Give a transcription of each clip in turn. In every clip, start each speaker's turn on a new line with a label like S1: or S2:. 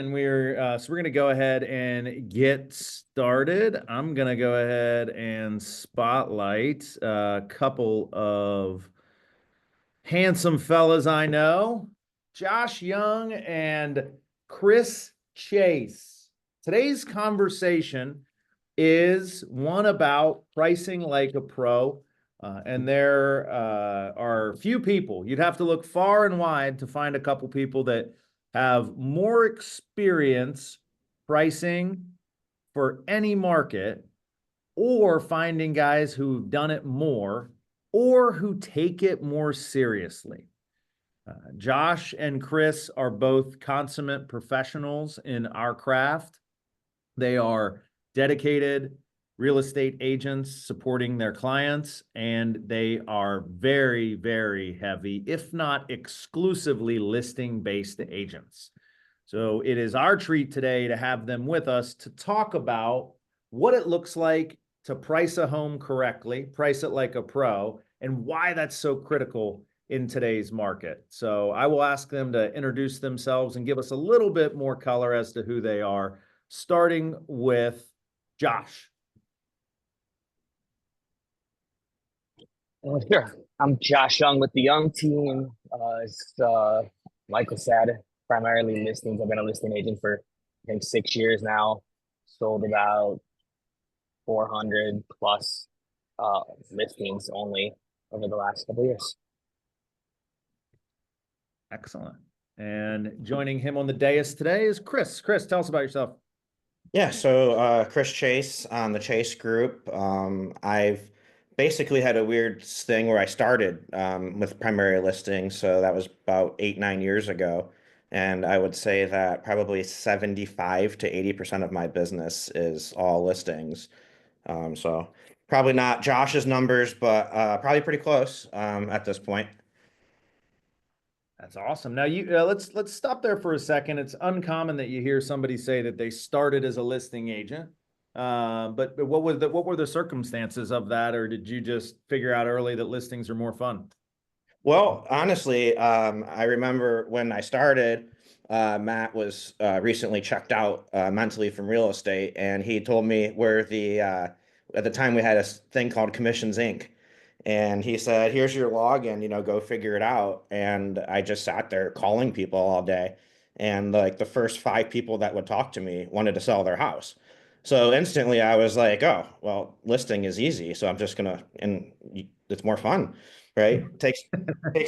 S1: And we're going to go ahead and get started. I'm going to go ahead and spotlight a couple of handsome fellas I know, Josh Young and Chris Chase. Today's conversation is one about pricing like a pro. And there are few people. You'd have to look far and wide to find a couple people that have more experience pricing for any market, or finding guys who've done it more or who take it more seriously. Josh and Chris are both consummate professionals in our craft. They are dedicated real estate agents supporting their clients, and they are very, very heavy, if not exclusively, listing-based agents. So it is our treat today to have them with us to talk about what it looks like to price a home correctly, price it like a pro, and why that's so critical in today's market. So I will ask them to introduce themselves and give us a little bit more color as to who they are, starting with Josh.
S2: Sure. I'm Josh Young with the Young team. As Michael said, primarily listings. I've been a listing agent for I think 6 years now. Sold about 400 plus listings only over the last couple of years.
S1: Excellent. And joining him on the dais today is Chris. Chris, tell us about yourself.
S3: Yeah, so Chris Chase on the Chase Group. I've basically had a weird thing where I started with primary listings, so that was about 8, 9 years ago. And I would say that probably 75 to 80% of my business is all listings. So probably not Josh's numbers, but probably pretty close at this point.
S1: That's awesome. Now let's stop there for a second. It's uncommon that you hear somebody say that they started as a listing agent. But what were the circumstances of that, or did you just figure out early that listings are more fun?
S3: Well, honestly, I remember when I started, Matt was recently checked out mentally from real estate, and he told me where at the time we had a thing called Commissions Inc. And he said, "Here's your login, go figure it out." And I just sat there calling people all day, and like the first 5 people that would talk to me wanted to sell their house. So instantly, I was like, "Oh, well, listing is easy, so I'm just gonna, and it's more fun." Right? Takes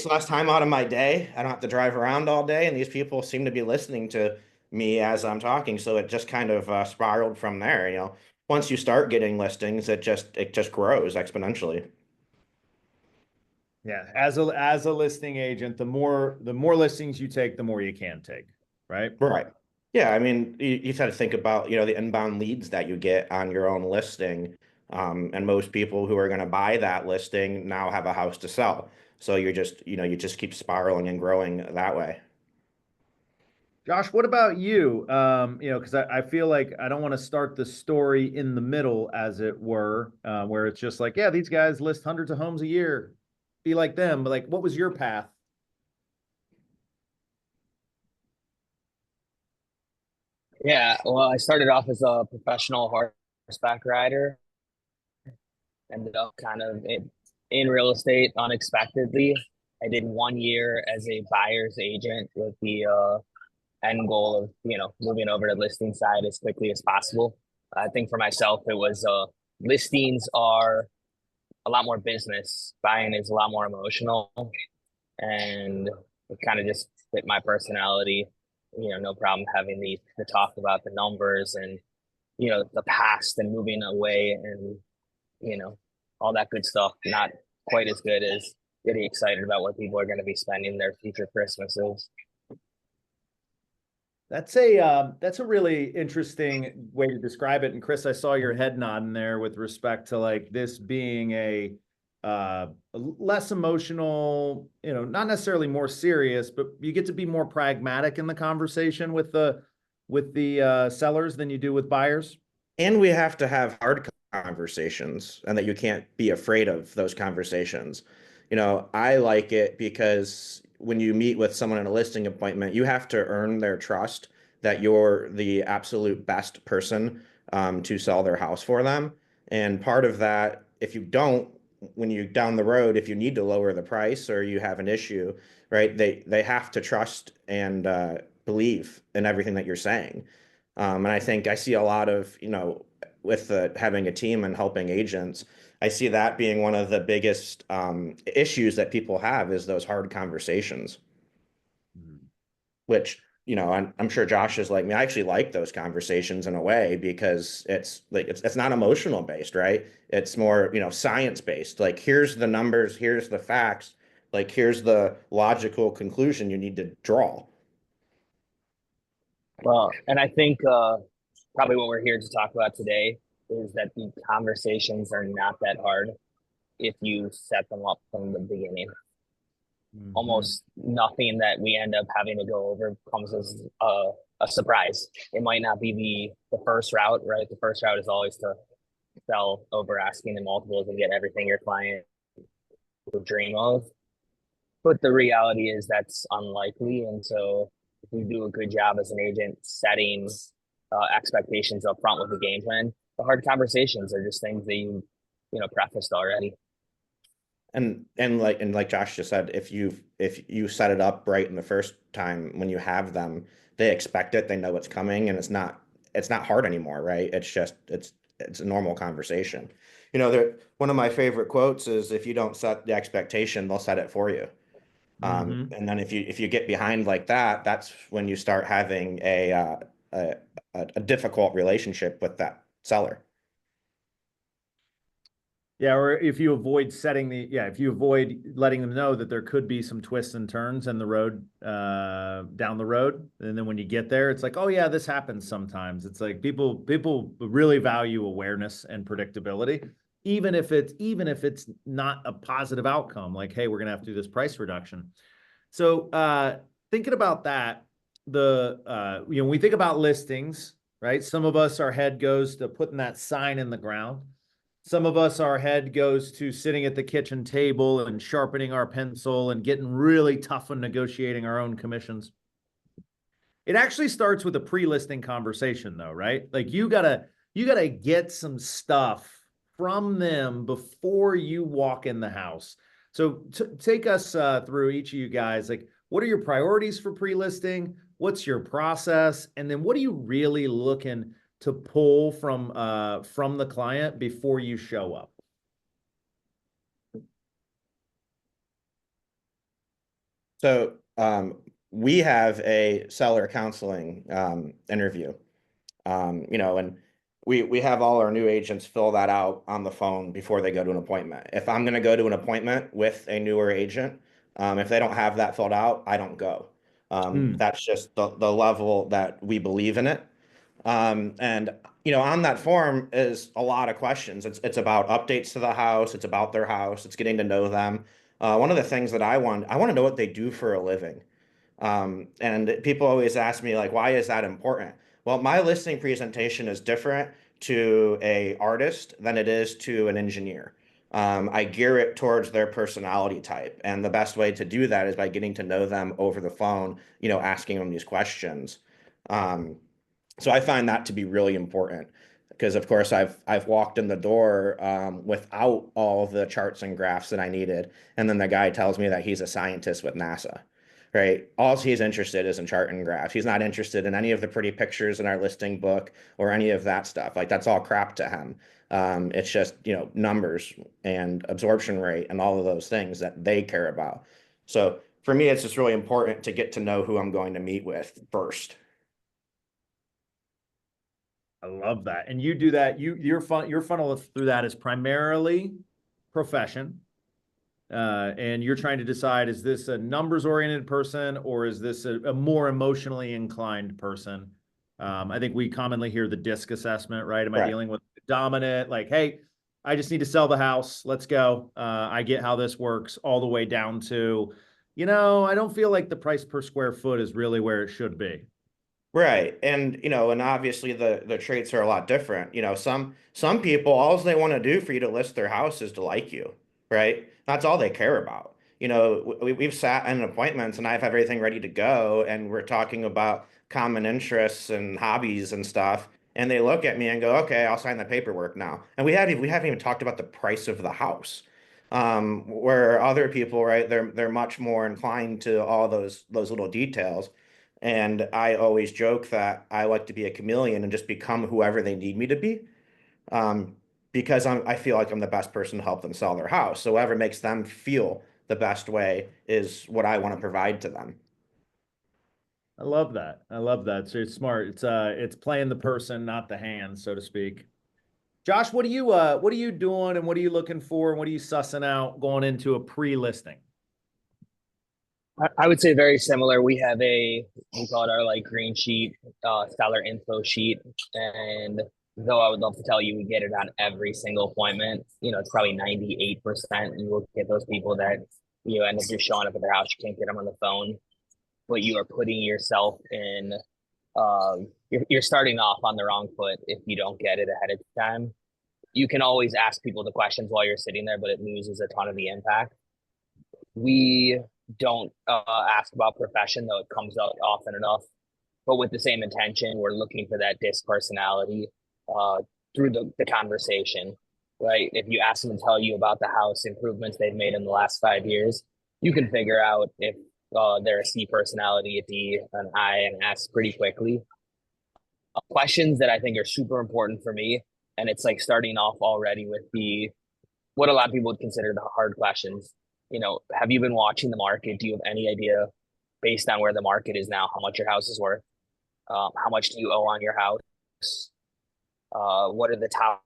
S3: less time out of my day. I don't have to drive around all day, and these people seem to be listening to me as I'm talking. So it just kind of spiraled from there. Once you start getting listings, it just grows exponentially.
S1: Yeah, as a listing agent, the more listings you take, the more you can take, right?
S3: Right. Yeah, I mean, you just have to think about, the inbound leads that you get on your own listing. And most people who are going to buy that listing now have a house to sell. So you just keep spiraling and growing that way.
S1: Josh, what about you? Because I feel like I don't want to start the story in the middle, as it were, where it's just like, yeah, these guys list hundreds of homes a year, be like them. But like, what was your path?
S2: Yeah, well, I started off as a professional horseback rider. Ended up kind of in real estate unexpectedly. I did 1 year as a buyer's agent with the end goal of moving over to listing side as quickly as possible. I think for myself it was listings are a lot more business, buying is a lot more emotional, and it kind of just fit my personality. No problem having the talk about the numbers and the past and moving away and you know all that good stuff. Not quite as good as getting excited about what people are going to be spending their future Christmases.
S1: That's a really interesting way to describe it. And Chris, I saw your head nodding there with respect to like this being a less emotional, not necessarily more serious, but you get to be more pragmatic in the conversation with the sellers than you do with buyers.
S3: And we have to have hard conversations, and that you can't be afraid of those conversations. I like it because when you meet with someone in a listing appointment, you have to earn their trust that you're the absolute best person to sell their house for them. And part of that, if you don't, when you down the road, if you need to lower the price or you have an issue, right, they have to trust and believe in everything that you're saying. And I think I see a lot of, with having a team and helping agents, I see that being one of the biggest issues that people have is those hard conversations,
S1: Mhm.
S3: which, I'm sure Josh is like me. I actually like those conversations in a way because it's like it's not emotional based, right? It's more, science based. Like here's the numbers, here's the facts, like here's the logical conclusion you need to draw.
S2: Well, and I think probably what we're here to talk about today is that the conversations are not that hard if you set them up from the beginning.
S1: Mhm.
S2: Almost nothing that we end up having to go over comes as a surprise. It might not be the first route, right? The first route is always to sell over asking the multiples and get everything your client would dream of. But the reality is that's unlikely. And so if we do a good job as an agent setting expectations up front with the game plan, the hard conversations are just things that prefaced already.
S3: And like Josh just said, if you set it up right in the first time when you have them, they expect it, they know it's coming, and it's not hard anymore, right? It's a normal conversation. One of my favorite quotes is if you don't set the expectation, they'll set it for you.
S1: Mhm.
S3: And then if you get behind like that, that's when you start having a a difficult relationship with that seller.
S1: Yeah, or if you avoid if you avoid letting them know that there could be some twists and turns in the road, down the road, and then when you get there, it's like, oh yeah, this happens sometimes. It's like people really value awareness and predictability, even if it's not a positive outcome. Like, hey, we're gonna have to do this price reduction. So, thinking about that, when we think about listings, right? Some of us, our head goes to putting that sign in the ground. Some of us, our head goes to sitting at the kitchen table and sharpening our pencil and getting really tough on negotiating our own commissions. It actually starts with a pre-listing conversation though, right? Like you gotta get some stuff from them before you walk in the house. So take us through each of you guys. Like, what are your priorities for pre-listing? What's your process? And then what are you really looking to pull from the client before you show up?
S3: So we have a seller counseling interview, and we have all our new agents fill that out on the phone before they go to an appointment. If I'm going to go to an appointment with a newer agent, if they don't have that filled out, I don't go.
S1: Hmm.
S3: That's just the level that we believe in it. And on that form is a lot of questions. It's about updates to the house. It's about their house. It's getting to know them. One of the things that I want to know what they do for a living. And people always ask me like, why is that important? Well, my listing presentation is different to a artist than it is to an engineer. I gear it towards their personality type, and the best way to do that is by getting to know them over the phone, asking them these questions. Um, so I find that to be really important because, of course, I've walked in the door without all the charts and graphs that I needed, and then the guy tells me that he's a scientist with NASA, right? All he's interested is in chart and graphs. He's not interested in any of the pretty pictures in our listing book or any of that stuff. Like that's all crap to him. It's just numbers and absorption rate and all of those things that they care about. So for me, it's just really important to get to know who I'm going to meet with first.
S1: I love that. And you do that. Your funnel through that is primarily profession. And you're trying to decide, is this a numbers oriented person or is this a more emotionally inclined person? I think we commonly hear the DISC assessment, right? Am I
S3: Right.
S1: dealing with dominant? Like, hey, I just need to sell the house. Let's go. I get how this works, all the way down to, I don't feel like the price per square foot is really where it should be.
S3: Right. And obviously the traits are a lot different. Some people, all they want to do for you to list their house is to like you, right? That's all they care about. We've sat in appointments and I've everything ready to go and we're talking about common interests and hobbies and stuff. And they look at me and go, okay, I'll sign the paperwork now. And we haven't even talked about the price of the house. Where other people, right, they're much more inclined to all those little details. And I always joke that I like to be a chameleon and just become whoever they need me to be. Um, because I feel like I'm the best person to help them sell their house. So whatever makes them feel the best way is what I want to provide to them.
S1: I love that. I love that. So it's smart. It's playing the person, not the hand, so to speak. Josh, what are you doing and what are you looking for and what are you sussing out going into a pre-listing?
S2: I would say very similar. We call it our like green sheet, seller info sheet. And though I would love to tell you we get it on every single appointment, it's probably 98%. You will get those people that you end up just showing up at their house. You can't get them on the phone, but you are putting yourself in, you're starting off on the wrong foot if you don't get it ahead of time. You can always ask people the questions while you're sitting there, but it loses a ton of the impact. We don't ask about profession, though it comes out often enough. But with the same intention, we're looking for that disc personality uh, through the conversation, right? If you ask them to tell you about the house improvements they've made in the last 5 years, you can figure out if they're a C personality, a D, an I, and S pretty quickly. Questions that I think are super important for me, and it's like starting off already with the what a lot of people would consider the hard questions. Have you been watching the market? Do you have any idea, based on where the market is now, how much your house is worth? How much do you owe on your house? What are the top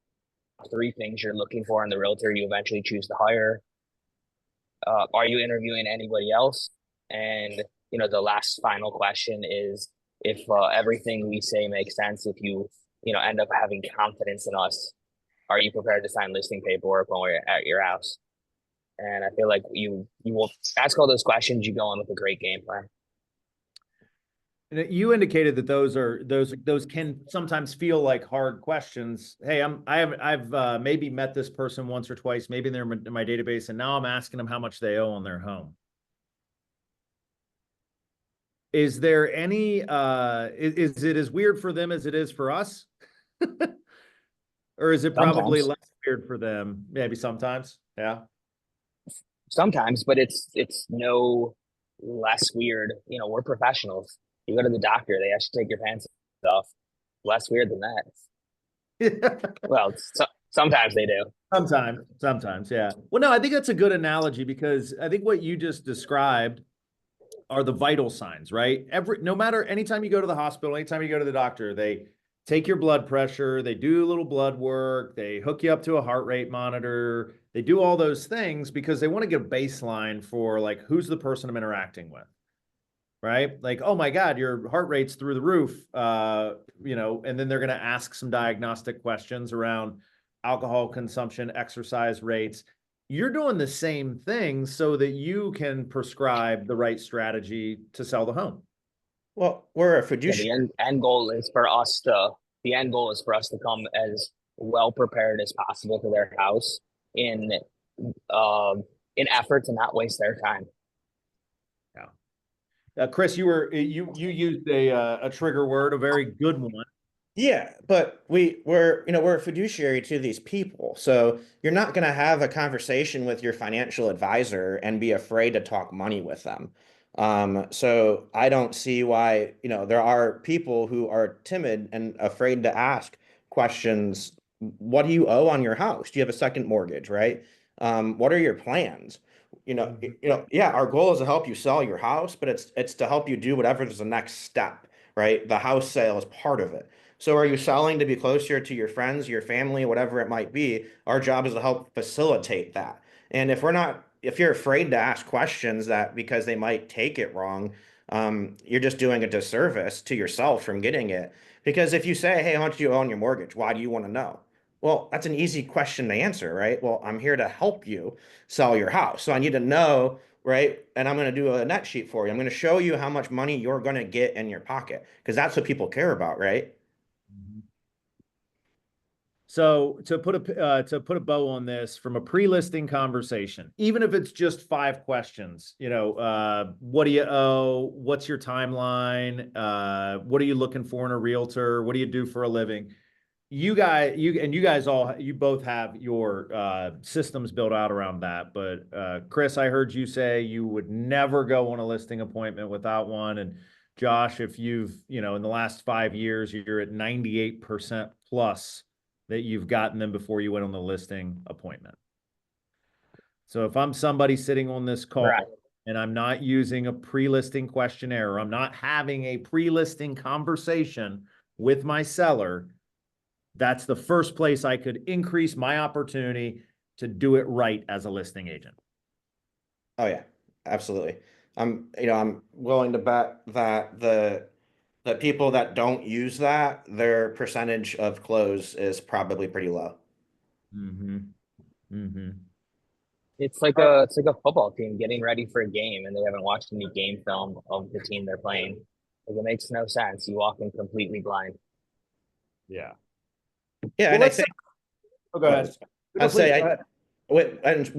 S2: three things you're looking for in the realtor you eventually choose to hire? Are you interviewing anybody else? And the last final question is if everything we say makes sense, if you end up having confidence in us, are you prepared to sign listing paperwork when we're at your house? And I feel like you will ask all those questions, you go on with a great game plan.
S1: You indicated that those can sometimes feel like hard questions. Hey, I've maybe met this person once or twice, maybe they're in my database, and now I'm asking them how much they owe on their home. Is there any is it as weird for them as it is for us? Or is it probably
S2: Sometimes,
S1: less weird for them? Maybe sometimes. Yeah.
S2: sometimes, but it's no less weird. We're professionals. You go to the doctor, they ask you to take your pants off. Less weird than that. Well, sometimes they do.
S1: Sometimes, yeah. Well, no, I think that's a good analogy because I think what you just described are the vital signs, right? No matter anytime you go to the hospital, anytime you go to the doctor, they take your blood pressure, they do a little blood work, they hook you up to a heart rate monitor, they do all those things because they want to get a baseline for like who's the person I'm interacting with. Right? Like, oh my God, your heart rate's through the roof. And then they're going to ask some diagnostic questions around alcohol consumption, exercise rates. You're doing the same thing so that you can prescribe the right strategy to sell the home.
S3: Well, we're a
S2: Yeah,
S3: fiduciary.
S2: the end goal is for us to come as well prepared as possible to their house in um in effort to not waste their time.
S1: Yeah. Chris, you used a trigger word, a very good one.
S3: Yeah, but we're a fiduciary to these people. So you're not going to have a conversation with your financial advisor and be afraid to talk money with them. So I don't see why, there are people who are timid and afraid to ask questions. What do you owe on your house? Do you have a second mortgage, right? What are your plans? Yeah, our goal is to help you sell your house, but it's to help you do whatever is the next step, right? The house sale is part of it. So are you selling to be closer to your friends, your family, whatever it might be? Our job is to help facilitate that. And if you're afraid to ask questions that because they might take it wrong, you're just doing a disservice to yourself from getting it. Because if you say, hey, how much do you owe on your mortgage? Why do you want to know? Well, that's an easy question to answer, right? Well, I'm here to help you sell your house. So I need to know, right? And I'm going to do a net sheet for you. I'm going to show you how much money you're going to get in your pocket because that's what people care about, right?
S1: So to put a bow on this from a pre-listing conversation, even if it's just 5 questions, what do you owe? What's your timeline? What are you looking for in a realtor? What do you do for a living? You both have your systems built out around that. But Chris, I heard you say you would never go on a listing appointment without one. And Josh, if in the last 5 years, you're at 98% plus that you've gotten them before you went on the listing appointment. So if I'm somebody sitting on this call
S2: Right.
S1: and I'm not using a pre-listing questionnaire, or I'm not having a pre-listing conversation with my seller, that's the first place I could increase my opportunity to do it right as a listing agent.
S3: Oh yeah, absolutely. I'm willing to bet that the people that don't use that, their percentage of close is probably pretty low.
S1: Mm-hmm. Mm-hmm.
S2: It's like a football team getting ready for a game and they haven't watched any game film of the team they're playing. Like it makes no sense. You walk in completely blind.
S1: Yeah.
S3: Yeah,
S1: Well,
S3: and I
S1: let's.
S3: think
S1: Oh, go
S3: oh,
S1: ahead. No,
S3: I'll
S1: please
S3: say
S1: go ahead.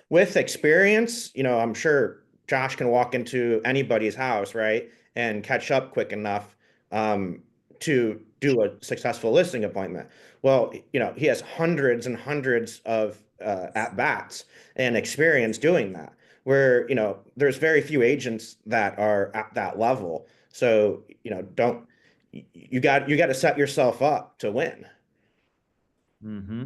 S3: with experience, I'm sure Josh can walk into anybody's house, right, and catch up quick enough to do a successful listing appointment. Well, he has hundreds and hundreds of at bats and experience doing that. Where there's very few agents that are at that level. So don't you got to set yourself up to win.
S1: Mm-hmm.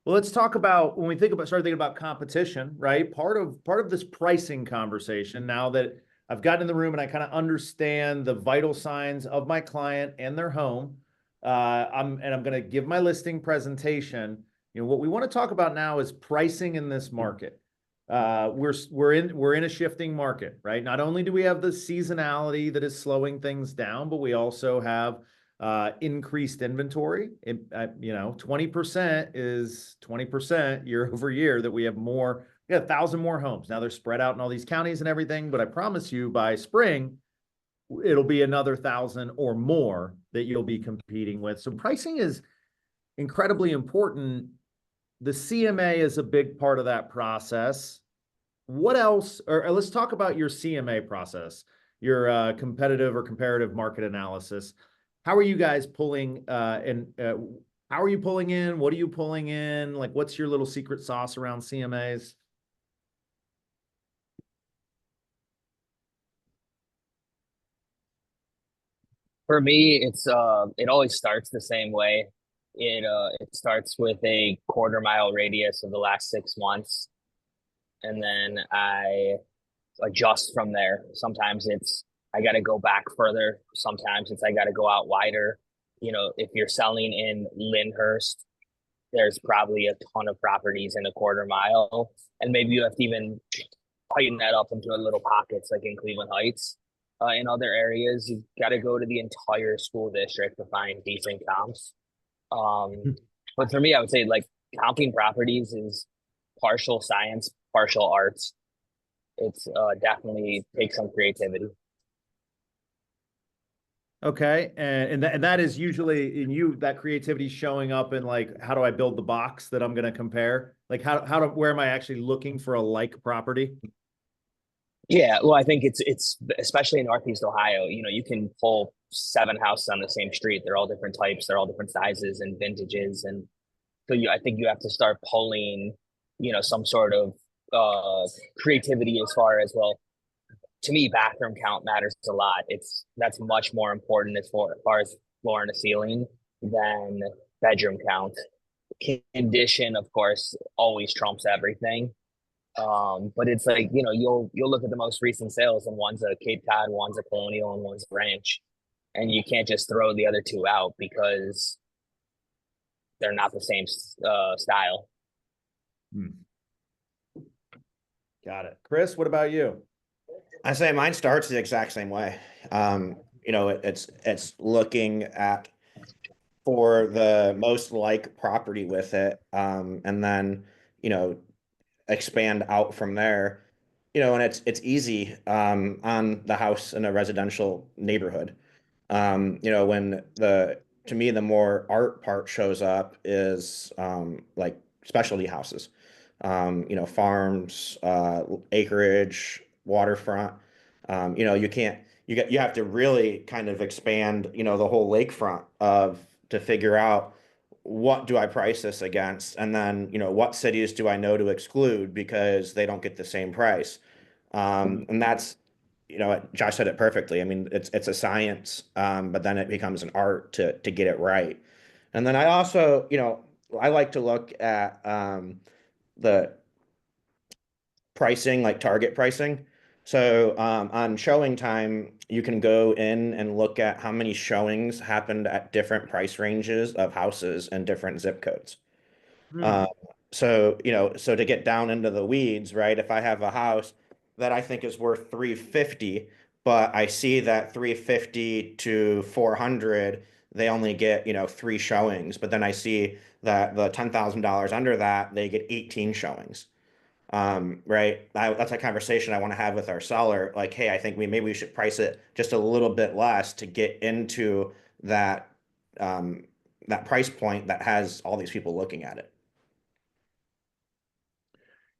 S1: Well, let's talk about when we start thinking about competition, right? Part of this pricing conversation, now that I've gotten in the room and I kind of understand the vital signs of my client and their home, I'm going to give my listing presentation. What we want to talk about now is pricing in this market. We're in a shifting market, right? Not only do we have the seasonality that is slowing things down, but we also have increased inventory. 20% is 20% year over year that we have more. We got 1,000 more homes. Now they're spread out in all these counties and everything, but I promise you by spring, it'll be another 1,000 or more that you'll be competing with. So pricing is incredibly important. The CMA is a big part of that process. What else, or let's talk about your CMA process, your competitive or comparative market analysis. How are you guys pulling how are you pulling in? What are you pulling in? Like, what's your little secret sauce around CMAs?
S2: For me, it always starts the same way. It starts with a quarter mile radius of the last 6 months, and then I adjust from there. Sometimes it's I got to go back further. Sometimes it's I got to go out wider. If you're selling in Lyndhurst, there's probably a ton of properties in a quarter mile, and maybe you have to even tighten that up into a little pockets like in Cleveland Heights. In other areas, you've got to go to the entire school district to find decent comps. But for me, I would say like comping properties is partial science, partial arts. It's definitely takes some creativity.
S1: Okay, and that is usually in you, that creativity showing up in, like, how do I build the box that I'm going to compare? Like, where am I actually looking for a like property?
S2: Yeah, well, I think it's especially in Northeast Ohio. You can pull 7 houses on the same street. They're all different types. They're all different sizes and vintages, and so I think you have to start pulling, some sort of creativity as far as, well, to me, bathroom count matters a lot. That's much more important as far as floor and the ceiling than bedroom count. Condition, of course, always trumps everything. But it's like, you'll look at the most recent sales, and one's a Cape Cod, one's a Colonial, and one's a Ranch, and you can't just throw the other two out because they're not the same style.
S1: Hmm. Got it. Chris, what about you?
S3: I say mine starts the exact same way. It's looking at for the most like property with it, and then you know expand out from there. And it's easy on the house in a residential neighborhood. When to me, the more art part shows up is like specialty houses, farms, acreage, waterfront. You can't, you have to really kind of expand, the whole lakefront of to figure out what do I price this against, and then, what cities do I know to exclude because they don't get the same price. And that's, Josh said it perfectly. I mean, it's a science, but then it becomes an art to get it right. And then I also, I like to look at the pricing, like target pricing. So on showing time, you can go in and look at how many showings happened at different price ranges of houses and different zip codes.
S1: Hmm.
S3: Uh, so to get down into the weeds, right? If I have a house that I think is worth 350, but I see that 350 to 400, they only get, three showings, but then I see that the $10,000 under that, they get 18 showings. Right. That's a conversation I want to have with our seller. Like, hey, I think maybe we should price it just a little bit less to get into that um, that price point that has all these people looking at it.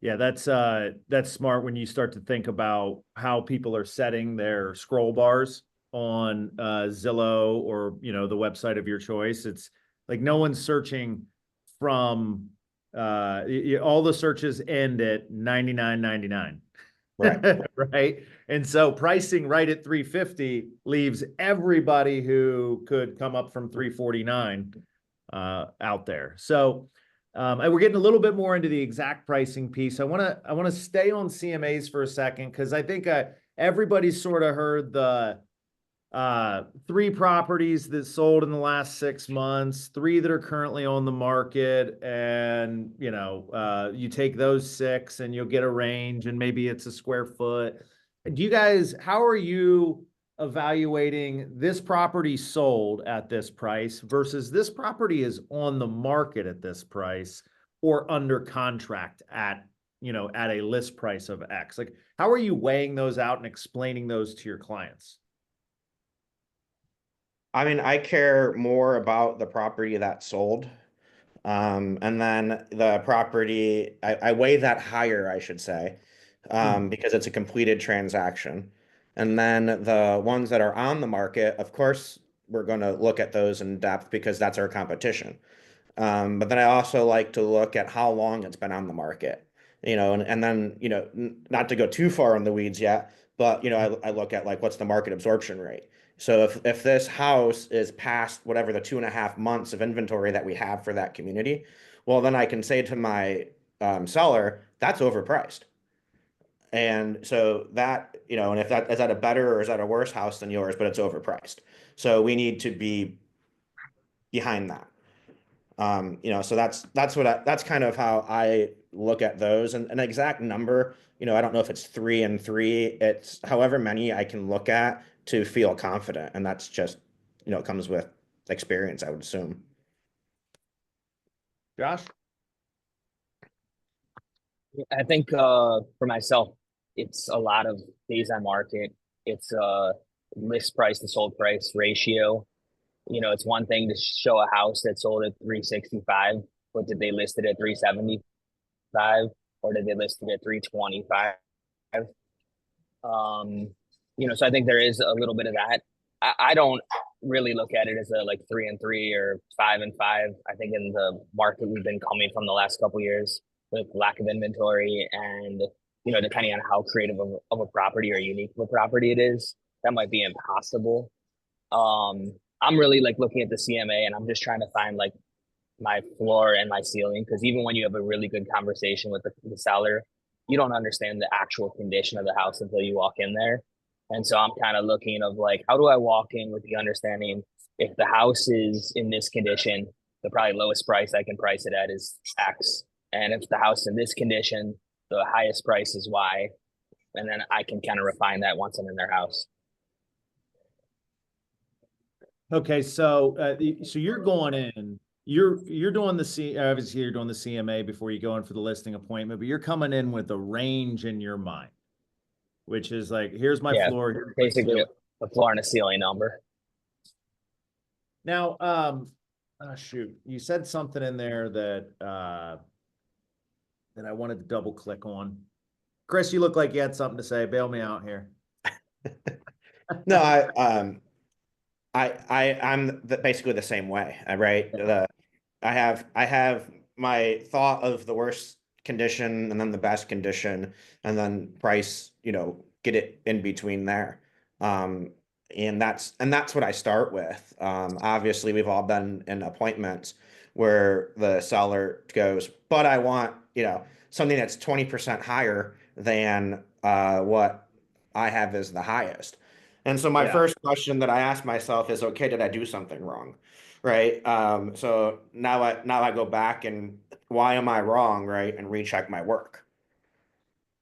S1: Yeah, that's smart when you start to think about how people are setting their scroll bars on Zillow or the website of your choice. It's like no one's searching from all the searches end at 99.99.
S3: Right.
S1: Right. And so pricing right at 350 leaves everybody who could come up from 349 out there. So and we're getting a little bit more into the exact pricing piece. I want to stay on CMAs for a second because I think everybody's sort of heard the three properties that sold in the last 6 months, three that are currently on the market, and you take those six and you'll get a range, and maybe it's a square foot. Do you guys, how are you evaluating this property sold at this price versus this property is on the market at this price or under contract at at a list price of X? Like, how are you weighing those out and explaining those to your clients?
S3: I mean, I care more about the property that sold. And then the property, I weigh that higher, I should say,
S1: Hmm.
S3: because it's a completed transaction. And then the ones that are on the market, of course, we're going to look at those in depth because that's our competition. But then I also like to look at how long it's been on the market, and then, not to go too far in the weeds yet, but, I look at like what's the market absorption rate. So if this house is past whatever the 2.5 months of inventory that we have for that community, well, then I can say to my seller, that's overpriced. And so that, and if that is that a better or is that a worse house than yours, but it's overpriced. So we need to be behind that. So that's kind of how I look at those, and an exact number, I don't know if it's three and three, it's however many I can look at to feel confident. And that's just, it comes with experience, I would assume.
S1: Josh?
S2: I think for myself, it's a lot of days on market. It's list price to sold price ratio. It's one thing to show a house that sold at 365, but did they list it at 375 or did they list it at 325? Um, so I think there is a little bit of that. I don't really look at it as a like 3 and 3 or 5 and 5. I think in the market we've been coming from the last couple of years with lack of inventory and depending on how creative of a property or unique of a property it is, that might be impossible. I'm really like looking at the CMA and I'm just trying to find like my floor and my ceiling because even when you have a really good conversation with the seller, you don't understand the actual condition of the house until you walk in there. And so I'm kind of looking of like, how do I walk in with the understanding if the house is in this condition, the probably lowest price I can price it at is X. And if the house in this condition, the highest price is Y. And then I can kind of refine that once I'm in their house.
S1: Okay, so you're going in, you're doing obviously you're doing the CMA before you go in for the listing appointment, but you're coming in with a range in your mind, which is like, here's my
S2: Yeah,
S1: floor, here's my
S2: basically
S1: ceiling.
S2: a floor and a ceiling number.
S1: Now, shoot, you said something in there that I wanted to double click on. Chris, you look like you had something to say. Bail me out here.
S3: No, I'm basically the same way, right? I have my thought of the worst condition and then the best condition and then price, get it in between there. Um, and that's what I start with. Obviously we've all been in appointments where the seller goes, but I want, something that's 20% higher than what I have as the highest. And so my
S1: Yeah.
S3: first question that I ask myself is, okay, did I do something wrong? Right. So now I go back and why am I wrong, right? And recheck my work.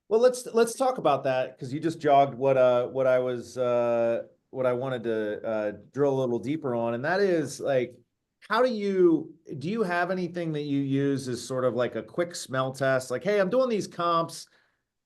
S1: Well, let's talk about that because you just jogged what I was what I wanted to drill a little deeper on, and that is like, how do you have anything that you use as sort of like a quick smell test? Like, hey, I'm doing these comps,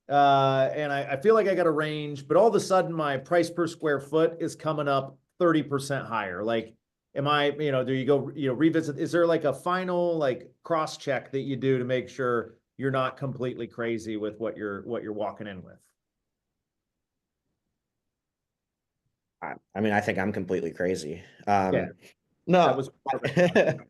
S1: and I feel like I got a range, but all of a sudden my price per square foot is coming up 30% higher. Like, am I, do you go, revisit? Is there like a final like cross check that you do to make sure you're not completely crazy with what you're walking in with?
S3: I mean, I think I'm completely crazy.
S1: Yeah, that
S3: No,
S1: was perfect.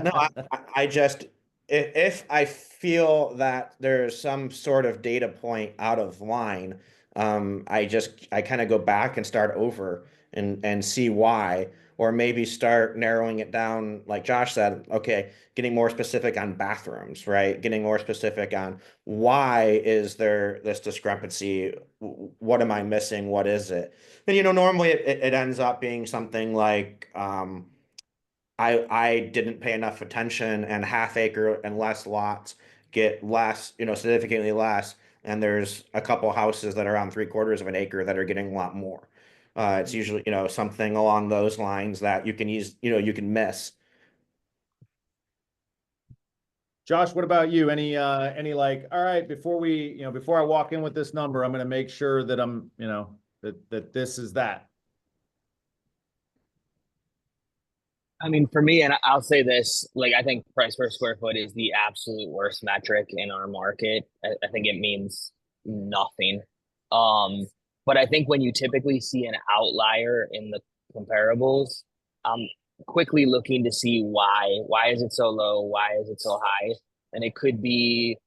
S3: no, I just if I feel that there's some sort of data point out of line, I kind of go back and start over and see why, or maybe start narrowing it down, like Josh said, okay, getting more specific on bathrooms, right? Getting more specific on why is there this discrepancy? What am I missing? What is it? And normally it ends up being something like I didn't pay enough attention and half acre and less lots get less, significantly less. And there's a couple houses that are on 3/4 of an acre that are getting a lot more. It's usually, something along those lines that you can use, you can miss.
S1: Josh, what about you? Any like, all right, before I walk in with this number, I'm going to make sure that I'm, that this is that.
S2: I mean, for me, and I'll say this, like I think price per square foot is the absolute worst metric in our market. I think it means nothing. Um, but I think when you typically see an outlier in the comparables, I'm quickly looking to see why. Why is it so low? Why is it so high? And it could be,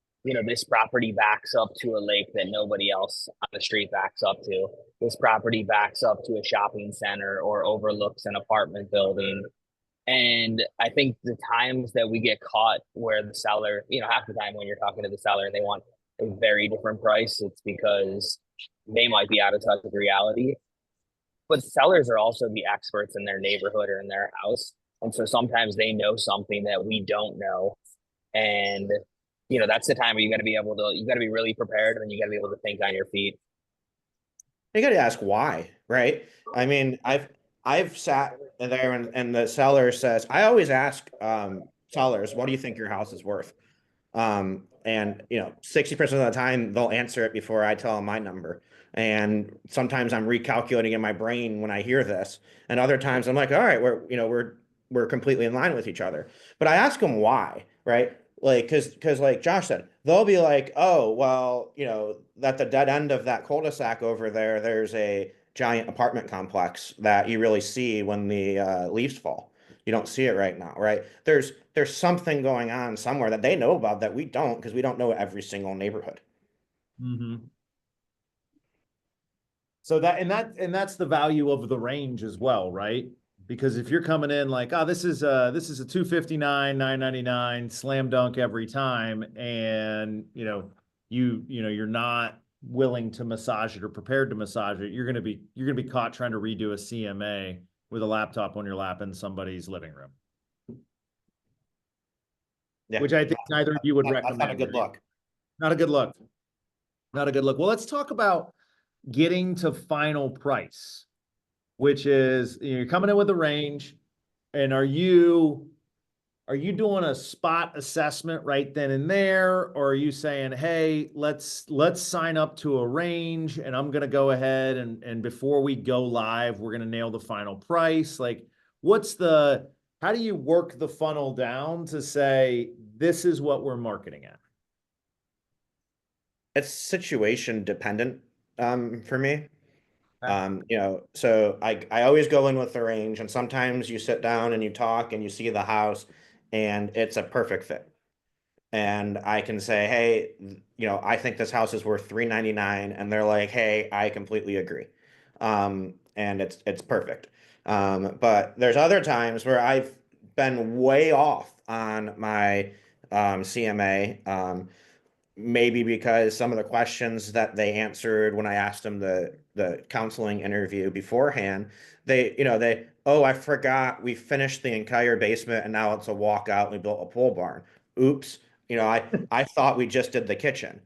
S2: this property backs up to a lake that nobody else on the street backs up to. This property backs up to a shopping center or overlooks an apartment building, and I think the times that we get caught where the seller, half the time when you're talking to the seller and they want a very different price, it's because they might be out of touch with reality. But sellers are also the experts in their neighborhood or in their house. And so sometimes they know something that we don't know. And, that's the time where you got to be really prepared and you got to be able to think on your feet.
S3: You got to ask why, right? I mean, I've sat there and the seller says, I always ask sellers, what do you think your house is worth? And 60% of the time they'll answer it before I tell them my number. And sometimes I'm recalculating in my brain when I hear this. And other times I'm like, all right, we're completely in line with each other. But I ask them why, right? Like, because like Josh said, they'll be like, oh, well, at the dead end of that cul-de-sac over there, there's a giant apartment complex that you really see when the leaves fall. You don't see it right now, right? There's something going on somewhere that they know about that we don't because we don't know every single neighborhood.
S1: Mm-hmm. So that's the value of the range as well, right? Because if you're coming in like, oh, this is a 259, 999 slam dunk every time, and you're not willing to massage it or prepared to massage it, you're gonna be caught trying to redo a CMA with a laptop on your lap in somebody's living room,
S3: Yeah,
S1: which I think neither of you would
S3: that's not a
S1: recommend.
S3: good look.
S1: Not a good look. Not a good look. Well, let's talk about getting to final price, which is you're coming in with a range, and are you doing a spot assessment right then and there, or are you saying, hey, let's sign up to a range, and I'm going to go ahead and before we go live, we're going to nail the final price? Like, how do you work the funnel down to say, this is what we're marketing at?
S3: It's situation dependent for me.
S1: Okay.
S3: So I always go in with the range, and sometimes you sit down and you talk and you see the house and it's a perfect fit. And I can say, hey, I think this house is worth 399, and they're like, hey, I completely agree. And it's perfect. But there's other times where I've been way off on my CMA. Maybe because some of the questions that they answered when I asked them the counseling interview beforehand, oh, I forgot we finished the entire basement and now it's a walkout and we built a pole barn. Oops. I thought we just did the kitchen.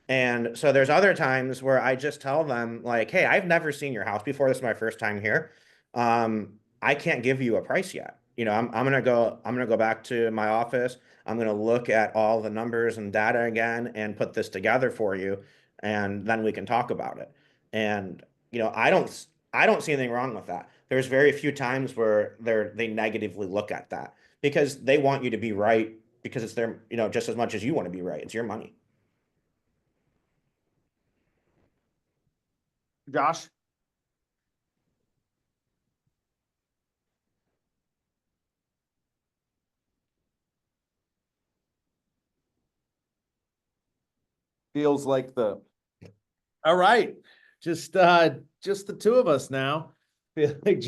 S3: And so there's other times where I just tell them like, hey, I've never seen your house before. This is my first time here. I can't give you a price yet. I'm gonna go back to my office. I'm going to look at all the numbers and data again and put this together for you, and then we can talk about it. And I don't see anything wrong with that. There's very few times where they negatively look at that because they want you to be right because it's their, just as much as you want to be right. It's your money.
S1: Josh? Feels like all right. Just the two of us now. Feel like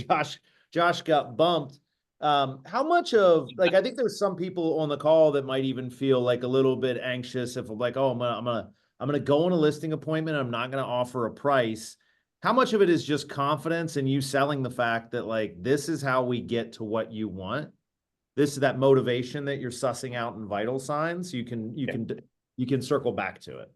S1: Josh got bumped. How much of, like, I think there's some people on the call that might even feel like a little bit anxious if like, oh, I'm gonna go on a listing appointment. I'm not gonna offer a price. How much of it is just confidence and you selling the fact that like this is how we get to what you want? This is that motivation that you're sussing out in vital signs. You can circle back to it.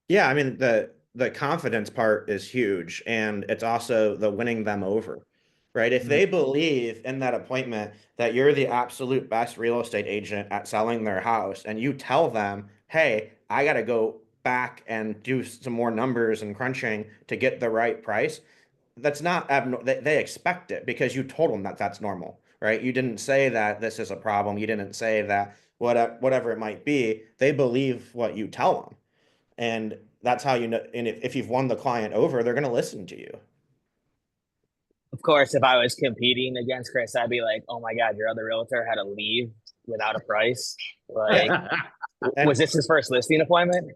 S3: Yeah, I mean the confidence part is huge, and it's also the winning them over, right? If
S1: Mhm.
S3: they believe in that appointment that you're the absolute best real estate agent at selling their house, and you tell them, "Hey, I got to go back and do some more numbers and crunching to get the right price," that's not abnormal. They expect it because you told them that that's normal, right? You didn't say that this is a problem. You didn't say that whatever it might be. They believe what you tell them. And that's how you know. And if you've won the client over, they're going to listen to you.
S2: Of course, if I was competing against Chris, I'd be like, "Oh my God, your other realtor had to leave without a price.
S3: Yeah.
S2: Like, was
S3: And
S2: this his first listing appointment?"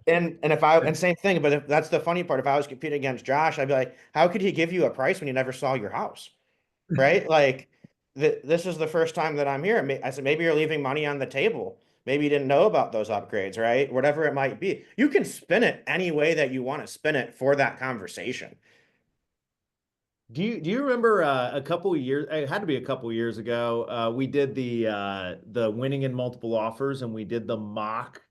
S3: and same thing, but if that's the funny part. If I was competing against Josh, I'd be like, how could he give you a price when he never saw your house? Right? Like this is the first time that I'm here. I said, maybe you're leaving money on the table. Maybe you didn't know about those upgrades, right? Whatever it might be. You can spin it any way that you want to spin it for that conversation.
S1: Do you remember a couple of years? It had to be a couple of years ago. We did the winning in multiple offers, and we did the mock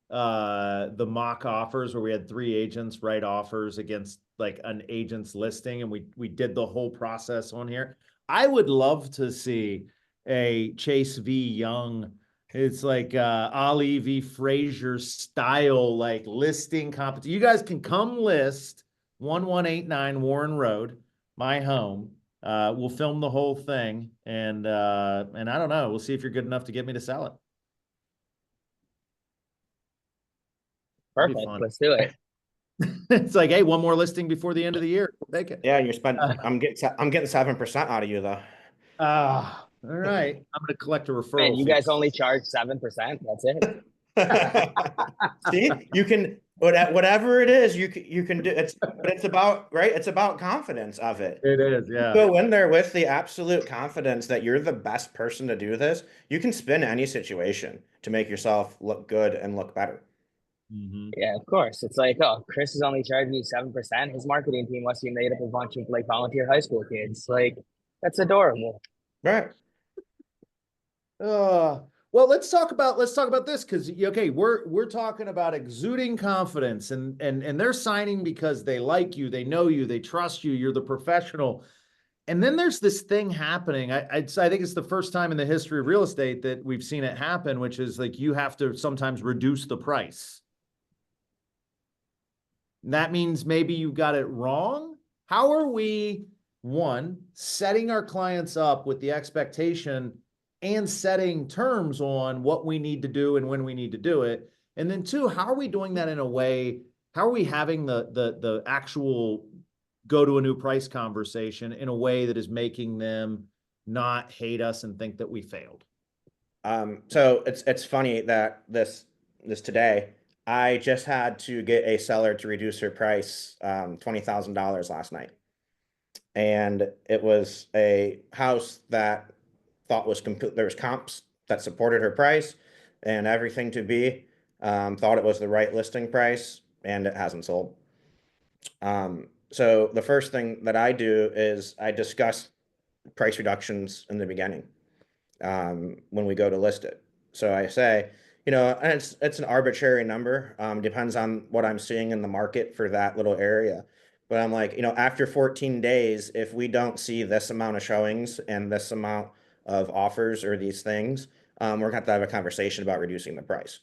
S1: offers where we had three agents write offers against like an agent's listing, and we did the whole process on here. I would love to see a Chase v. Young. It's like Ali v. Frazier style like listing competition. You guys can come list 1189 Warren Road, my home. We'll film the whole thing, and I don't know. We'll see if you're good enough to get me to sell it. It'd be
S2: Perfect.
S1: fun.
S2: Let's do it.
S1: It's like, hey, one more listing before the end of the year. We'll take it.
S3: Yeah, and I'm getting 7% out of you though.
S1: All right. I'm gonna collect a
S2: And
S1: referral
S2: you
S1: fee.
S2: guys only charge 7%. That's it.
S3: See, you can whatever it is, you can do it's but it's about right, it's about confidence of it.
S1: It is,
S3: You
S1: yeah.
S3: go in there with the absolute confidence that you're the best person to do this. You can spin any situation to make yourself look good and look better.
S1: Mhm.
S2: Yeah, of course. It's like, oh, Chris is only charging you 7%. His marketing team must be made up of a bunch of like volunteer high school kids. Like, that's adorable.
S3: Right.
S1: Uh, well, let's talk about this because okay, we're talking about exuding confidence and they're signing because they like you, they know you, they trust you, you're the professional. And then there's this thing happening. I think it's the first time in the history of real estate that we've seen it happen, which is like you have to sometimes reduce the price. That means maybe you got it wrong. How are we one, setting our clients up with the expectation and setting terms on what we need to do and when we need to do it. And then two, how are we doing that in a way? How are we having the actual go to a new price conversation in a way that is making them not hate us and think that we failed?
S3: So it's funny that this today, I just had to get a seller to reduce her price $20,000 last night. And it was a house that thought was there was comps that supported her price and everything to be, thought it was the right listing price, and it hasn't sold. So the first thing that I do is I discuss price reductions in the beginning, when we go to list it. So I say, and it's an arbitrary number, depends on what I'm seeing in the market for that little area. But I'm like, after 14 days, if we don't see this amount of showings and this amount of offers or these things, we're gonna have to have a conversation about reducing the price.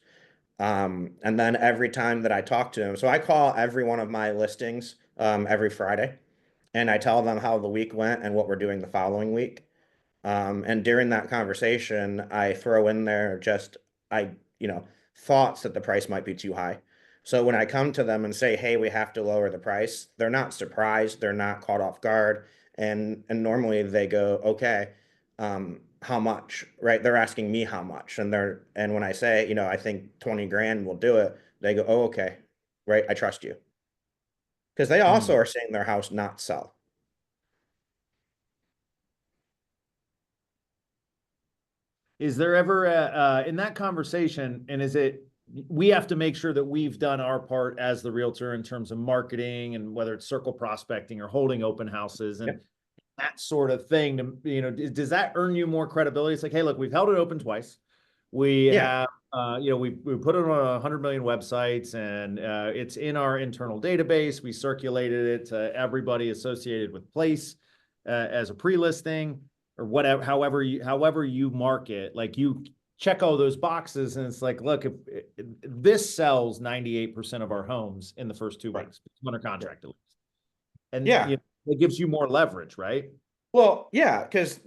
S3: And then every time that I talk to him, so I call every one of my listings every Friday, and I tell them how the week went and what we're doing the following week. And during that conversation, I throw in there just I, thoughts that the price might be too high. So when I come to them and say, "Hey, we have to lower the price," they're not surprised, they're not caught off guard, and normally they go, "Okay, how much?" Right? They're asking me how much, and when I say, I think 20 grand will do it, they go, "Oh, okay, right, I trust you," because they also are seeing their house not sell.
S1: Is there ever in that conversation, and is it we have to make sure that we've done our part as the realtor in terms of marketing and whether it's circle prospecting or holding open houses and
S3: Yep.
S1: that sort of thing to, does that earn you more credibility? It's like, hey, look, we've held it open twice. We
S3: Yeah.
S1: have, we put it on 100 million websites and it's in our internal database. We circulated it to everybody associated with place as a pre-listing or whatever, however you market, like you check all those boxes and it's like, look, if this sells 98% of our homes in the first 2
S3: Right.
S1: weeks under contract at least. And
S3: Yeah.
S1: it gives you more leverage, right?
S3: Well, yeah, because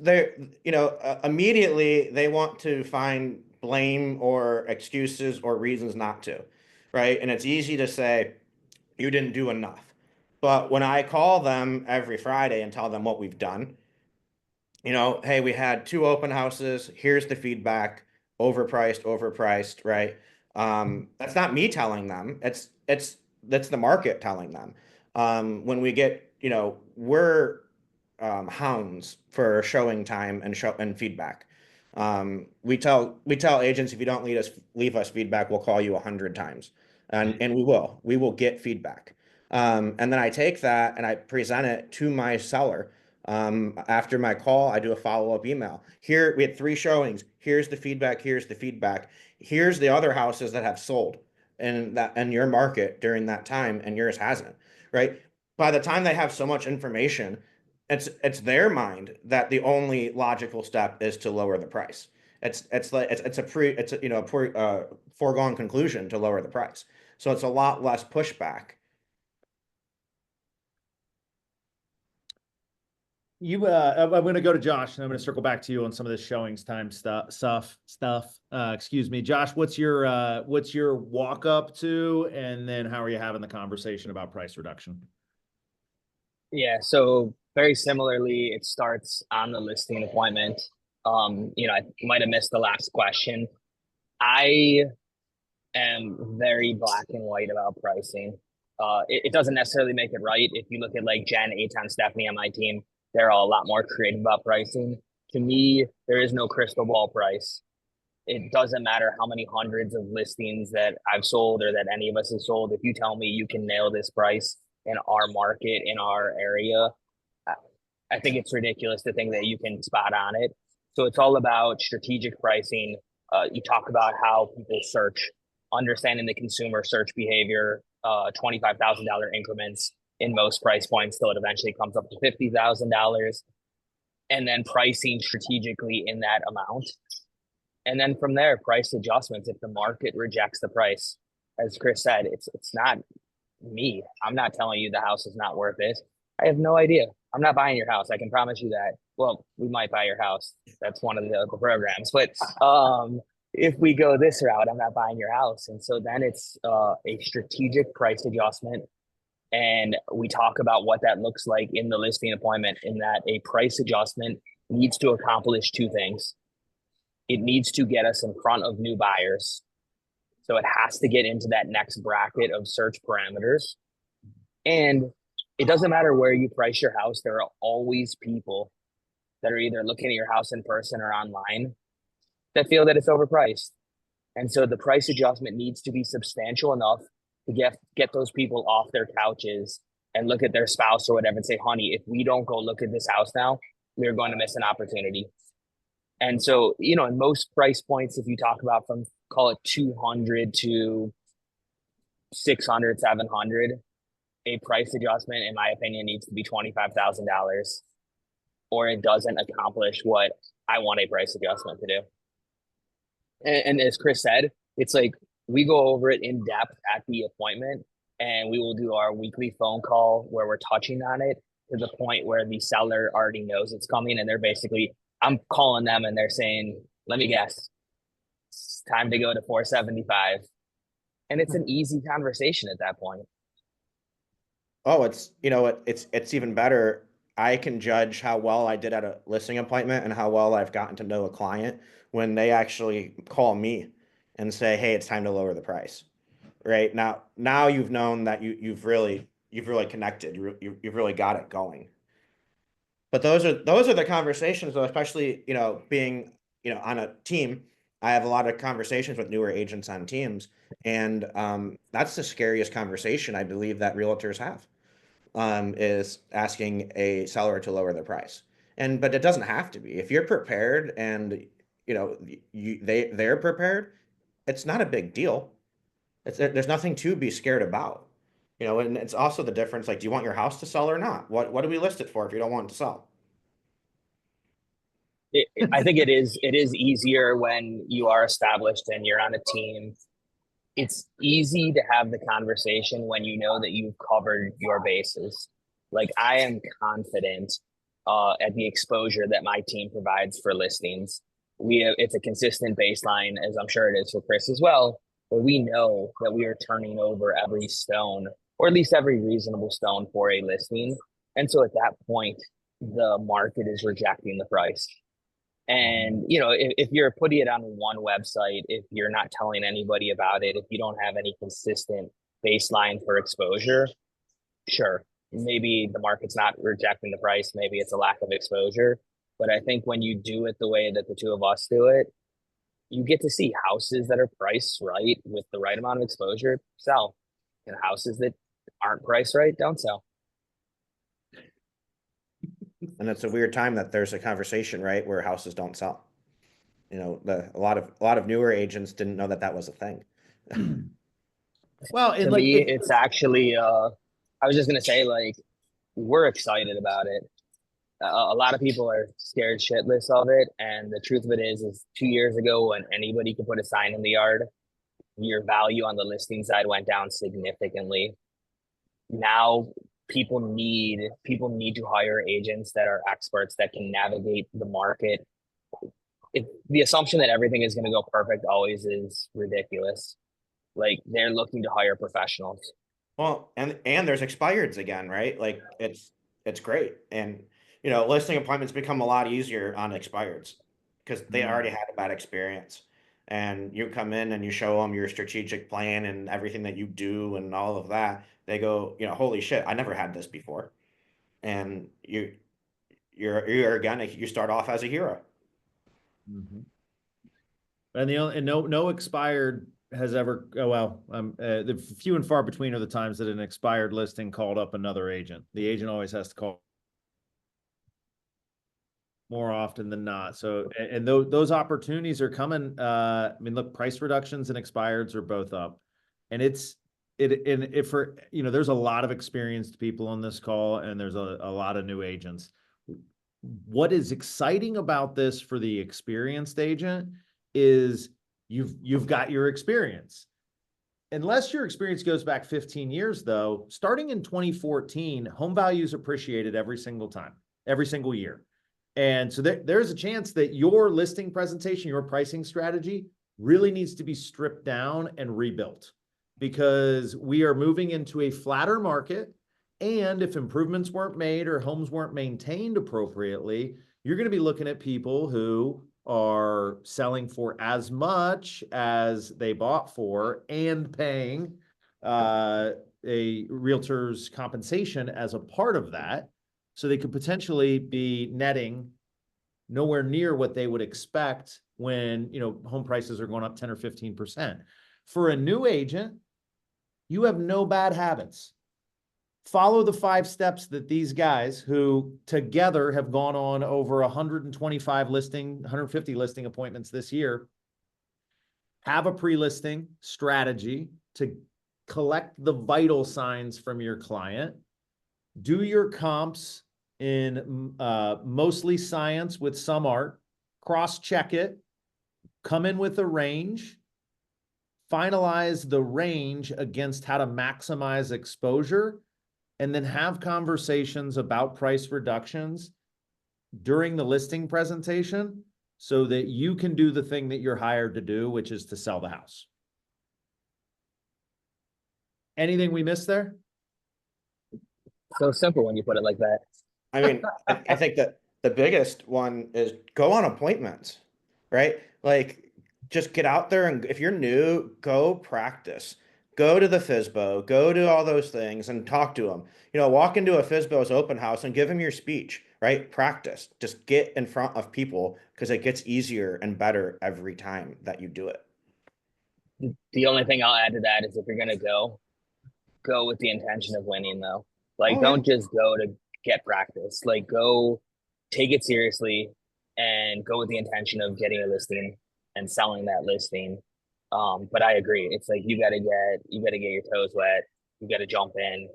S3: immediately they want to find blame or excuses or reasons not to, right? And it's easy to say, you didn't do enough. But when I call them every Friday and tell them what we've done, hey, we had 2 open houses. Here's the feedback. Overpriced, right? That's not me telling them. That's the market telling them. When we get, we're hounds for showing time and show and feedback. We tell agents, if you don't leave us feedback, we'll call you 100 times, and we will get feedback. And then I take that and I present it to my seller. After my call, I do a follow-up email. Here, we had 3 showings. Here's the feedback. Here's the feedback. Here's the other houses that have sold in your market during that time, and yours hasn't, right? By the time they have so much information, it's their mind that the only logical step is to lower the price. It's a foregone conclusion to lower the price. So it's a lot less pushback.
S1: I'm going to go to Josh and I'm going to circle back to you on some of this showings time stuff. Excuse me, Josh, what's your walk up to, and then how are you having the conversation about price reduction?
S2: Yeah, so very similarly, it starts on the listing appointment. I might have missed the last question. I am very black and white about pricing. It doesn't necessarily make it right. If you look at like Jen, Eitan, Stephanie on my team, they're all a lot more creative about pricing. To me, there is no crystal ball price. It doesn't matter how many hundreds of listings that I've sold or that any of us have sold. If you tell me you can nail this price in our market, in our area, I think it's ridiculous to think that you can spot on it. So it's all about strategic pricing. You talk about how people search, understanding the consumer search behavior, $25,000 increments in most price points till it eventually comes up to $50,000, and then pricing strategically in that amount. And then from there, price adjustments if the market rejects the price. As Chris said, it's not me. I'm not telling you the house is not worth it. I have no idea. I'm not buying your house. I can promise you that. Well, we might buy your house. That's one of the programs. But if we go this route, I'm not buying your house. And so then it's a strategic price adjustment. And we talk about what that looks like in the listing appointment, in that a price adjustment needs to accomplish two things. It needs to get us in front of new buyers. So it has to get into that next bracket of search parameters. And it doesn't matter where you price your house, there are always people that are either looking at your house in person or online that feel that it's overpriced. And so the price adjustment needs to be substantial enough to get those people off their couches and look at their spouse or whatever and say, honey, if we don't go look at this house now, we're going to miss an opportunity. And so, you know, in most price points, if you talk about from call it 200 to 600, 700, a price adjustment, in my opinion, needs to be $25,000, or it doesn't accomplish what I want a price adjustment to do. And as Chris said, it's like we go over it in depth at the appointment, and we will do our weekly phone call where we're touching on it to the point where the seller already knows it's coming, and they're basically, I'm calling them and they're saying, let me guess, it's time to go to 475. And it's an easy conversation at that point.
S3: Oh, it's, you know, it's even better. I can judge how well I did at a listing appointment and how well I've gotten to know a client when they actually call me and say, "Hey, it's time to lower the price." Right now you've known that you've really connected. You've really got it going. But those are the conversations, though, especially, you know, being, you know, on a team. I have a lot of conversations with newer agents on teams, and that's the scariest conversation I believe that realtors have, is asking a seller to lower their price. But it doesn't have to be. If you're prepared and, you know, they're prepared, it's not a big deal. There's nothing to be scared about. You know, and it's also the difference, like, do you want your house to sell or not? What do we list it for if you don't want it to sell?
S2: I think it is easier when you are established and you're on a team. It's easy to have the conversation when you know that you've covered your bases. Like I am confident at the exposure that my team provides for listings. It's a consistent baseline, as I'm sure it is for Chris as well, where we know that we are turning over every stone, or at least every reasonable stone for a listing. And so at that point, the market is rejecting the price. And you know, if you're putting it on one website, if you're not telling anybody about it, if you don't have any consistent baseline for exposure, sure, maybe the market's not rejecting the price, maybe it's a lack of exposure. But I think when you do it the way that the two of us do it, you get to see houses that are priced right with the right amount of exposure sell, and houses that aren't priced right don't sell.
S3: And it's a weird time that there's a conversation, right, where houses don't sell. You know, a lot of newer agents didn't know that that was a thing.
S1: Well, and
S2: To
S1: like
S2: me, it's actually I was just gonna say, like, we're excited about it. A lot of people are scared shitless of it, and the truth of it is 2 years ago, when anybody could put a sign in the yard, your value on the listing side went down significantly. Now people need to hire agents that are experts that can navigate the market. The assumption that everything is going to go perfect always is ridiculous. Like they're looking to hire professionals.
S3: Well, and there's expireds again, right? Like it's great. And, you know, listing appointments become a lot easier on expireds because they already had a bad experience. And you come in and you show them your strategic plan and everything that you do and all of that. They go, you know, holy shit, I never had this before. And you're again, you start off as a hero.
S1: Mhm. And no expired has ever, oh well, the few and far between are the times that an expired listing called up another agent. The agent always has to call more often than not. So, and those opportunities are coming. I mean, look, price reductions and expireds are both up, and if for, you know, there's a lot of experienced people on this call, and there's a lot of new agents. What is exciting about this for the experienced agent is you've got your experience. unless your experience goes back 15 years, though, starting in 2014, home values appreciated every single time, every single year. And so there's a chance that your listing presentation, your pricing strategy really needs to be stripped down and rebuilt, because we are moving into a flatter market. And if improvements weren't made or homes weren't maintained appropriately, you're going to be looking at people who are selling for as much as they bought for and paying a realtor's compensation as a part of that. So they could potentially be netting nowhere near what they would expect when, home prices are going up 10 or 15%. For a new agent, you have no bad habits. Follow the 5 steps that these guys, who together have gone on over 150 listing appointments this year, have a pre-listing strategy to collect the vital signs from your client. Do your comps in mostly science with some art, cross-check it, come in with a range, finalize the range against how to maximize exposure, and then have conversations about price reductions during the listing presentation so that you can do the thing that you're hired to do, which is to sell the house. Anything we missed there?
S2: So simple when you put it like that.
S3: I mean, I think that the biggest one is go on appointments, right? Like, just get out there, and if you're new, go practice. Go to the FISBO, go to all those things and talk to them. Walk into a FISBO's open house and give them your speech, right? Practice. Just get in front of people, because it gets easier and better every time that you do it.
S2: The only thing I'll add to that is, if you're gonna go with the intention of winning, though. Like,
S3: Oh, yeah.
S2: don't just go to get practice. Like, go take it seriously and go with the intention of getting a listing and selling that listing. But I agree. It's like you gotta get your toes wet. You gotta jump in.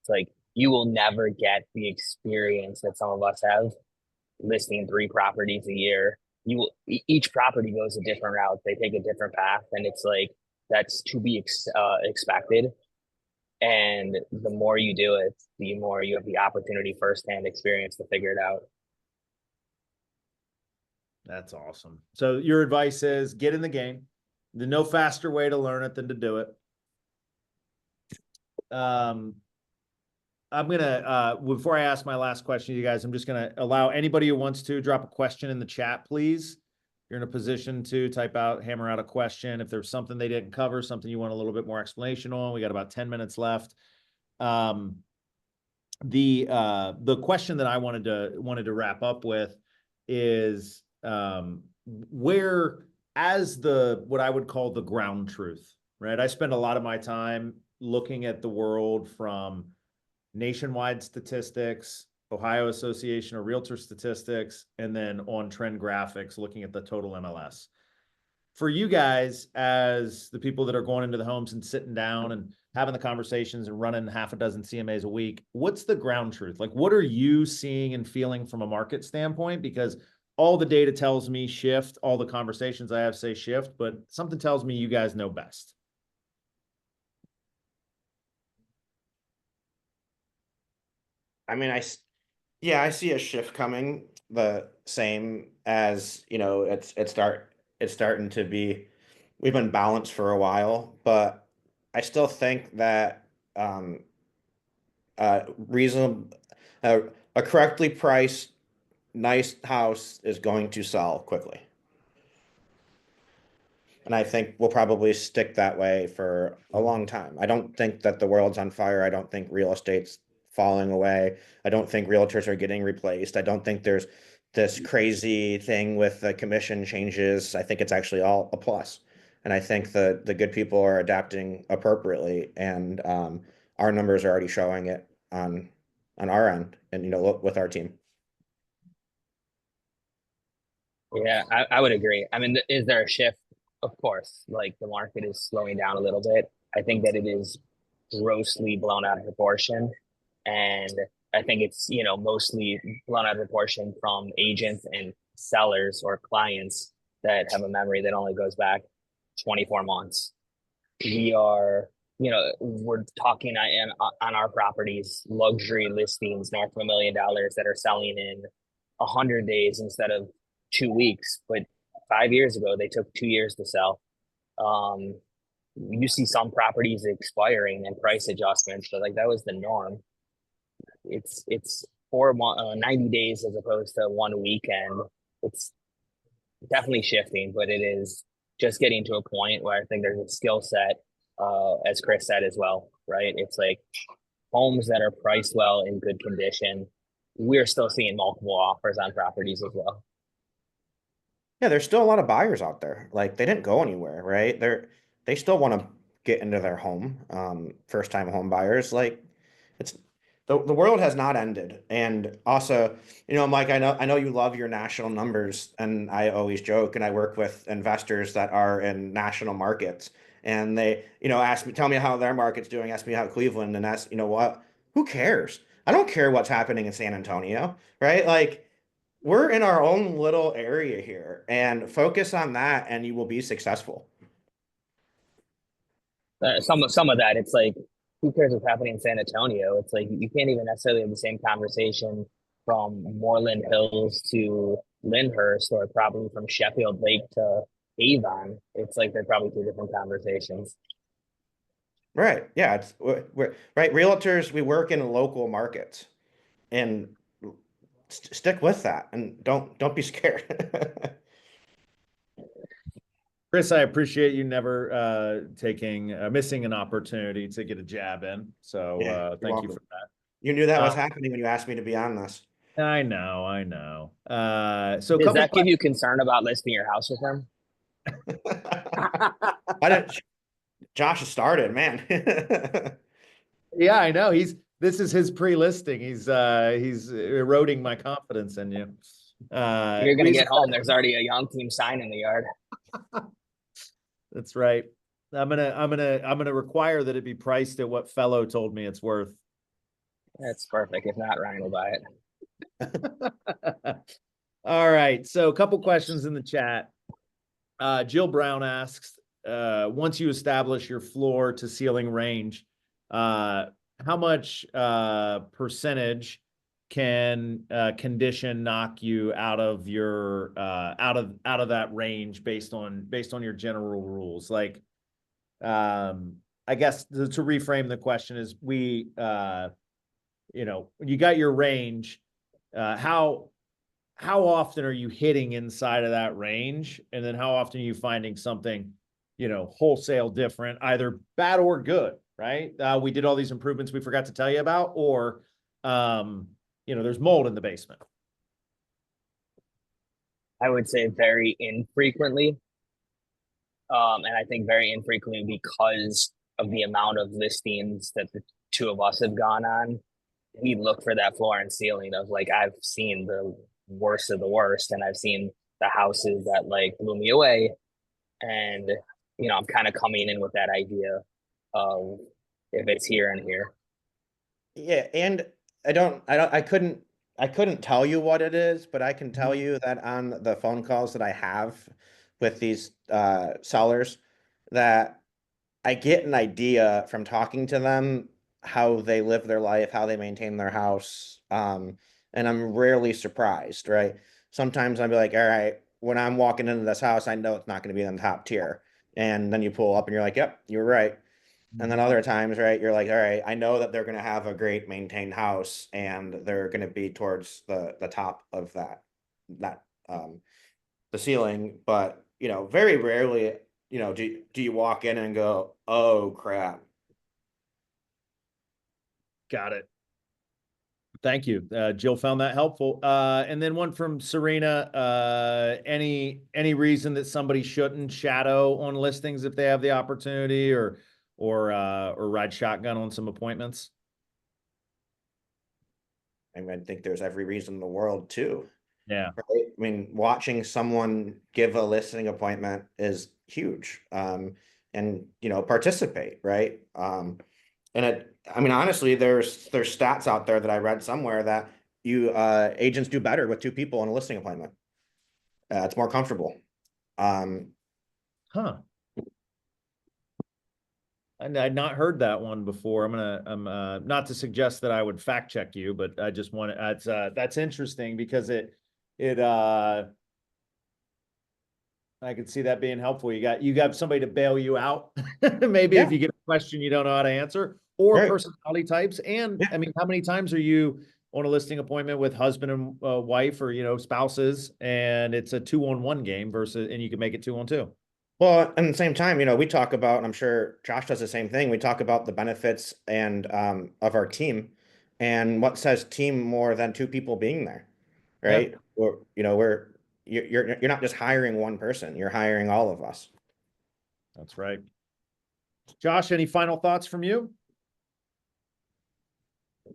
S2: It's like you will never get the experience that some of us have listing 3 properties a year. Each property goes a different route. They take a different path, and it's like that's to be expected. And the more you do it, the more you have the opportunity, firsthand experience, to figure it out.
S1: That's awesome. So your advice is get in the game. There's no faster way to learn it than to do it. I'm gonna before I ask my last question to you guys, I'm just gonna allow anybody who wants to drop a question in the chat, please. You're in a position to hammer out a question. If there's something they didn't cover, something you want a little bit more explanation on, we got about 10 minutes left. The question that I wanted to wrap up with is where, as what I would call the ground truth, right? I spend a lot of my time looking at the world from nationwide statistics, Ohio Association of Realtor statistics, and then on trend graphics, looking at the total MLS. For you guys, as the people that are going into the homes and sitting down and having the conversations and running half a dozen CMAs a week, what's the ground truth? Like, what are you seeing and feeling from a market standpoint? Because all the data tells me shift, all the conversations I have say shift, but something tells me you guys know best.
S3: I mean, I see a shift coming, the same as, it's starting to be, we've been balanced for a while, but I still think that reasonable, a correctly priced, nice house is going to sell quickly. And I think we'll probably stick that way for a long time. I don't think that the world's on fire. I don't think real estate's falling away. I don't think realtors are getting replaced. I don't think there's this crazy thing with the commission changes. I think it's actually all a plus. And I think the good people are adapting appropriately. And our numbers are already showing it on our end, and with our team.
S2: Yeah, I would agree. I mean, is there a shift? Of course, like the market is slowing down a little bit. I think that it is grossly blown out of proportion. And I think it's, mostly blown out of proportion from agents and sellers or clients that have a memory that only goes back 24 months. we are, we're talking on our properties, luxury listings north of $1 million that are selling in 100 days instead of 2 weeks. But 5 years ago, they took 2 years to sell. Um, you see some properties expiring and price adjustments, but like that was the norm. It's 90 days as opposed to one weekend. It's definitely shifting, but it is just getting to a point where I think there's a skill set, as Chris said as well, right? It's like homes that are priced well in good condition. We're still seeing multiple offers on properties as well.
S3: Yeah, there's still a lot of buyers out there. Like they didn't go anywhere, right? They still want to get into their home. First time home buyers. Like it's the world has not ended. And also, Mike, I know you love your national numbers, and I always joke and I work with investors that are in national markets. And they, ask me, tell me how their market's doing, ask me how Cleveland, and ask, what? Who cares? I don't care what's happening in San Antonio, right? Like we're in our own little area here and focus on that and you will be successful.
S2: Some of that, it's like, who cares what's happening in San Antonio? It's like you can't even necessarily have the same conversation from Moreland Hills to Lyndhurst, or probably from Sheffield Lake to Avon. It's like they're probably two different conversations.
S3: Right. Yeah. We're right. Realtors, we work in local markets and stick with that and don't be scared.
S1: Chris, I appreciate you never taking missing an opportunity to get a jab in. So
S3: Yeah, you're
S1: thank you
S3: welcome.
S1: for that.
S3: You knew that was
S1: Uh,
S3: happening when you asked me to be on this.
S1: I know, I know. So a
S2: Does
S1: couple
S2: that give you concern about listing your house with them?
S3: I didn't, Josh has started, man.
S1: Yeah, I know. This is his pre-listing. He's eroding my confidence in you.
S2: You're gonna
S1: Reason
S2: get home. There's already a young team sign in the yard.
S1: That's right. I'm gonna require that it be priced at what Fellow told me it's worth.
S2: That's perfect. If not, Ryan will buy it.
S1: All right. So a couple questions in the chat. Jill Brown asks, once you establish your floor to ceiling range, how much percentage can condition knock you out of your out of that range based on your general rules? Like, I guess to reframe the question is you got your range, how often are you hitting inside of that range? And then how often are you finding something, wholesale different, either bad or good, right? We did all these improvements we forgot to tell you about, or, there's mold in the basement.
S2: I would say very infrequently. And I think very infrequently because of the amount of listings that the two of us have gone on. We look for that floor and ceiling of like, I've seen the worst of the worst, and I've seen the houses that like blew me away. And, I'm kind of coming in with that idea of if it's here and here.
S3: Yeah, and I couldn't tell you what it is, but I can tell you that on the phone calls that I have with these sellers, that I get an idea from talking to them how they live their life, how they maintain their house. And I'm rarely surprised, right? Sometimes I'll be like, all right, when I'm walking into this house, I know it's not going to be in the top tier. And then you pull up and you're like, yep, you're right. And then other times, right, you're like, all right, I know that they're going to have a great maintained house and they're going to be towards the top of that the ceiling, but very rarely, do you walk in and go, oh crap.
S1: Got it. Thank you. Jill found that helpful. And then one from Serena. Any reason that somebody shouldn't shadow on listings if they have the opportunity, or ride shotgun on some appointments?
S3: I mean, I think there's every reason in the world to.
S1: Yeah.
S3: Right? I mean, watching someone give a listing appointment is huge. And participate, right? I mean, honestly, there's stats out there that I read somewhere that agents do better with two people in a listing appointment. It's more comfortable. Um,
S1: Huh. I'd not heard that one before. I'm not to suggest that I would fact check you, but I just want to, that's interesting because I could see that being helpful. You got somebody to bail you out. Maybe if
S3: Yeah,
S1: you get a question you don't know how to answer, or
S3: right.
S1: personality types. And
S3: Yeah.
S1: I mean, how many times are you on a listing appointment with husband and wife, or spouses, and it's a 2-on-1 game versus, and you can make it 2-on-2.
S3: Well, at the same time, we talk about, and I'm sure Josh does the same thing. We talk about the benefits and of our team, and what says team more than two people being there,
S1: Yeah,
S3: right? Or you're not just hiring one person; you're hiring all of us.
S1: that's right. Josh, any final thoughts from you?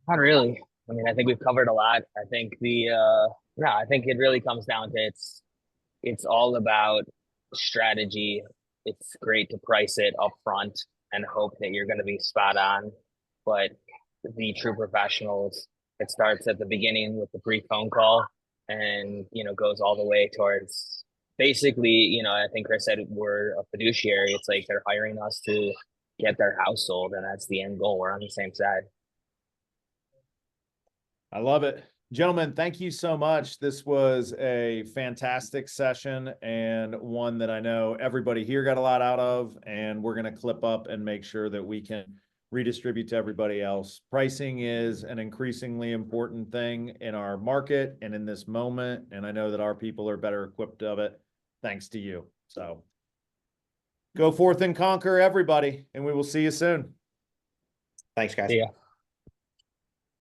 S2: Not really. I mean, I think we've covered a lot. I think no, I think it really comes down to it's all about strategy. It's great to price it up front and hope that you're going to be spot on. But the true professionals, it starts at the beginning with the pre-phone call and, goes all the way towards basically, I think Chris said we're a fiduciary. It's like they're hiring us to get their house sold, and that's the end goal. We're on the same side.
S1: I love it. Gentlemen, thank you so much. This was a fantastic session, and one that I know everybody here got a lot out of, and we're going to clip up and make sure that we can redistribute to everybody else. Pricing is an increasingly important thing in our market and in this moment, and I know that our people are better equipped of it thanks to you. So go forth and conquer, everybody, and we will see you soon.
S3: Thanks, guys.
S2: See ya.